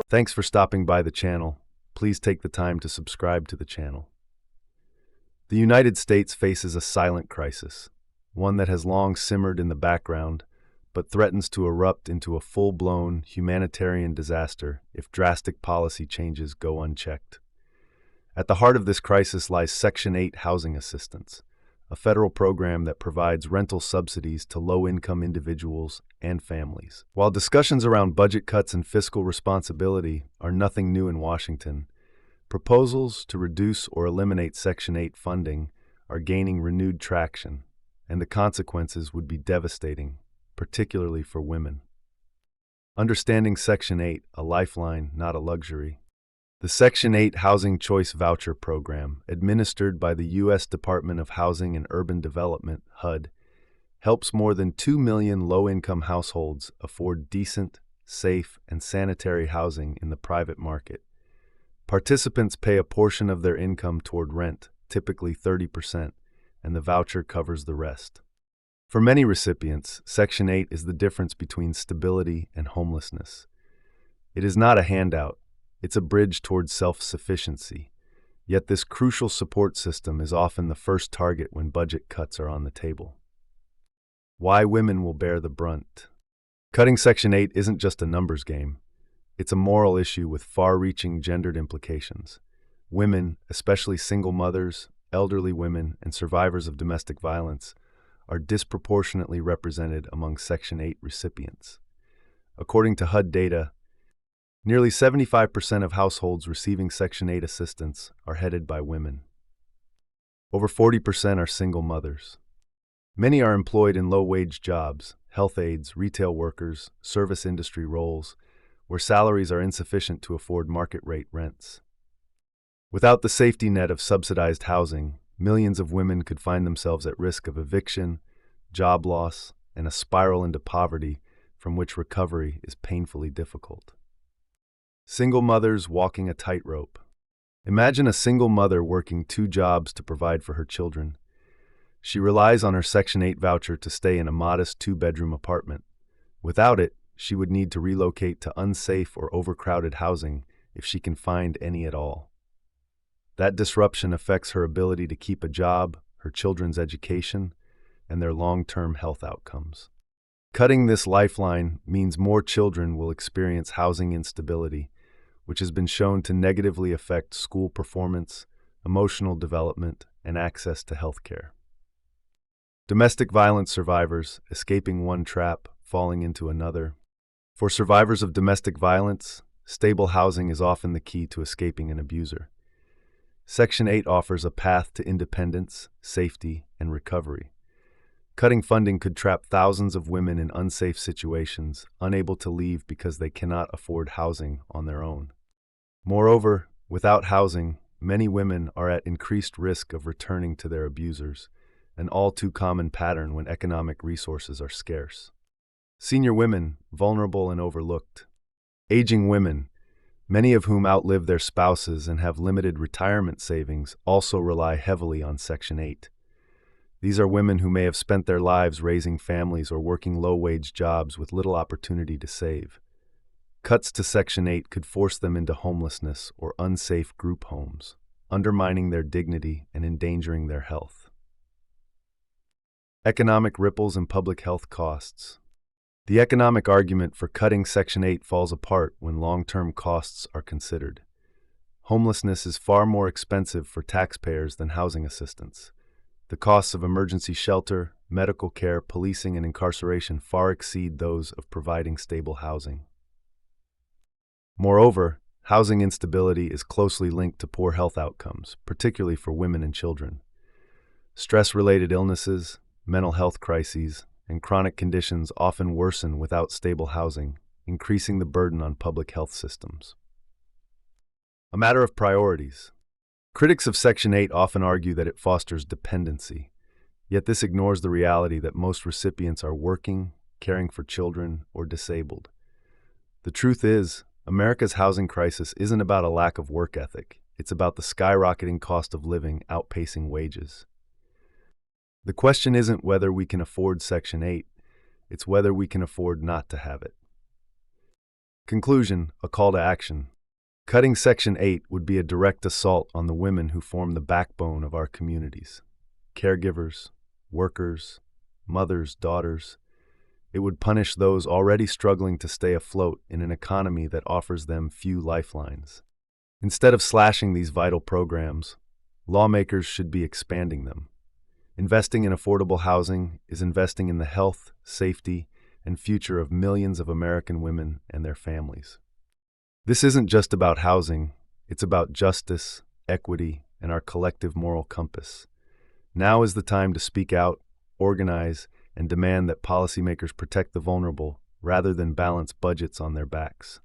Thanks for stopping by the channel. Please take the time to subscribe to the channel. The United States faces a silent crisis, one that has long simmered in the background, but threatens to erupt into a full-blown humanitarian disaster if drastic policy changes go unchecked. At the heart of this crisis lies Section 8 housing assistance, a federal program that provides rental subsidies to low-income individuals and families. While discussions around budget cuts and fiscal responsibility are nothing new in Washington, proposals to reduce or eliminate Section 8 funding are gaining renewed traction, and the consequences would be devastating, particularly for women. Understanding Section 8, a lifeline, not a luxury. The Section 8 Housing Choice Voucher Program, administered by the U.S. Department of Housing and Urban Development, HUD, helps more than 2 million low-income households afford decent, safe, and sanitary housing in the private market. Participants pay a portion of their income toward rent, typically 30%, and the voucher covers the rest. For many recipients, Section 8 is the difference between stability and homelessness. It is not a handout. It's a bridge towards self-sufficiency, yet this crucial support system is often the first target when budget cuts are on the table. Why women will bear the brunt. Cutting Section 8 isn't just a numbers game. It's a moral issue with far-reaching gendered implications. Women, especially single mothers, elderly women, and survivors of domestic violence, are disproportionately represented among Section 8 recipients. According to HUD data, nearly 75% of households receiving Section 8 assistance are headed by women. Over 40% are single mothers. Many are employed in low-wage jobs, health aides, retail workers, service industry roles, where salaries are insufficient to afford market-rate rents. Without the safety net of subsidized housing, millions of women could find themselves at risk of eviction, job loss, and a spiral into poverty from which recovery is painfully difficult. Single mothers walking a tightrope. Imagine a single mother working 2 jobs to provide for her children. She relies on her Section 8 voucher to stay in a modest 2-bedroom apartment. Without it, she would need to relocate to unsafe or overcrowded housing if she can find any at all. That disruption affects her ability to keep a job, her children's education, and their long-term health outcomes. Cutting this lifeline means more children will experience housing instability, which has been shown to negatively affect school performance, emotional development, and access to health care. Domestic violence survivors, escaping one trap, falling into another. For survivors of domestic violence, stable housing is often the key to escaping an abuser. Section 8 offers a path to independence, safety, and recovery. Cutting funding could trap thousands of women in unsafe situations, unable to leave because they cannot afford housing on their own. Moreover, without housing, many women are at increased risk of returning to their abusers, an all-too-common pattern when economic resources are scarce. Senior women, vulnerable and overlooked. Aging women, many of whom outlive their spouses and have limited retirement savings, also rely heavily on Section 8. These are women who may have spent their lives raising families or working low-wage jobs with little opportunity to save. Cuts to Section 8 could force them into homelessness or unsafe group homes, undermining their dignity and endangering their health. Economic ripples and public health costs. The economic argument for cutting Section 8 falls apart when long-term costs are considered. Homelessness is far more expensive for taxpayers than housing assistance. The costs of emergency shelter, medical care, policing, and incarceration far exceed those of providing stable housing. Moreover, housing instability is closely linked to poor health outcomes, particularly for women and children. Stress-related illnesses, mental health crises, and chronic conditions often worsen without stable housing, increasing the burden on public health systems. A matter of priorities. Critics of Section 8 often argue that it fosters dependency, yet this ignores the reality that most recipients are working, caring for children, or disabled. The truth is, America's housing crisis isn't about a lack of work ethic. It's about the skyrocketing cost of living outpacing wages. The question isn't whether we can afford Section 8, it's whether we can afford not to have it. Conclusion, a call to action. Cutting Section 8 would be a direct assault on the women who form the backbone of our communities. Caregivers, workers, mothers, daughters. It would punish those already struggling to stay afloat in an economy that offers them few lifelines. Instead of slashing these vital programs, lawmakers should be expanding them. Investing in affordable housing is investing in the health, safety, and future of millions of American women and their families. This isn't just about housing, it's about justice, equity, and our collective moral compass. Now is the time to speak out, organize, and demand that policymakers protect the vulnerable rather than balance budgets on their backs.